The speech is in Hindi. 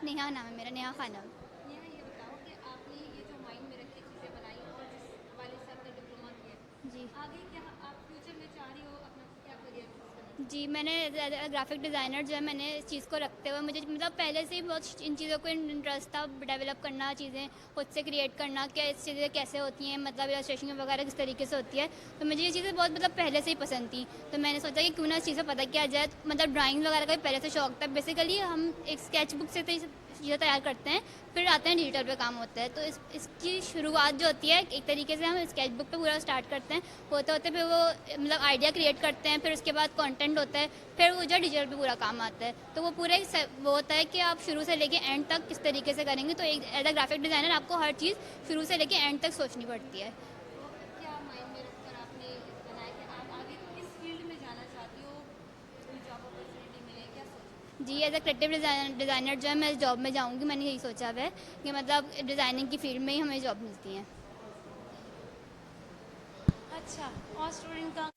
नेहा नाम है मेरा, नेहा खानम। नेहा, ये बताओ कि आपने ये जो माइंड में रख के चीज़ें बनाई और जिस वाले से आपने डिप्लोमा किया जी। है, आगे क्या आप फ्यूचर में चाह रही हो अपना क्या करियर चूज़ करना जी, चाहती मैंने ग्राफ़िक डिज़ाइनर जो है, मैंने इस चीज़ को रखते हुए मुझे मतलब पहले से ही बहुत इन चीज़ों को इंटरेस्ट था, डेवलप करना, चीज़ें खुद से क्रिएट करना, क्या इस चीज़ें कैसे होती हैं, मतलब इलस्ट्रेशन वगैरह किस तरीके से होती है। तो मुझे ये चीज़ें बहुत मतलब पहले से ही पसंद थी। तो मैंने सोचा कि क्यों ना इस चीज़ का पता किया जाए। तो मतलब ड्राइंग वगैरह का भी पहले से शौक था। बेसिकली हम एक स्केच बुक से तो ये सब चीज़ें तैयार करते हैं, फिर आते हैं डिजिटल पे काम होता है। तो इसकी शुरुआत जो होती है, एक तरीके से हम स्केच बुक पे पूरा स्टार्ट करते हैं, होते होते फिर वो मतलब आइडिया क्रिएट करते हैं, फिर उसके बाद कंटेंट होता है, फिर वो जो डिजिटल पे पूरा काम आता है। तो वो पूरा वो होता है कि आप शुरू से लेके एंड तक किस तरीके से करेंगे। तो एक एज अ ग्राफिक डिज़ाइनर आपको हर चीज़ शुरू से लेके एंड तक सोचनी पड़ती है। हो? तो क्या माइंड में रखकर आपने बनाया कि आप आगे किस फील्ड में जाना चाहती हो, कोई जॉब अपॉर्चुनिटी मिले, क्या सोचा है? जी, एज अ क्रिएटिव डिज़ाइनर जो है मैं जॉब में जाऊँगी, मैंने यही सोचा हुआ है कि मतलब डिज़ाइनिंग की फील्ड में ही हमें जॉब मिलती है। अच्छा, और स्टूडेंट का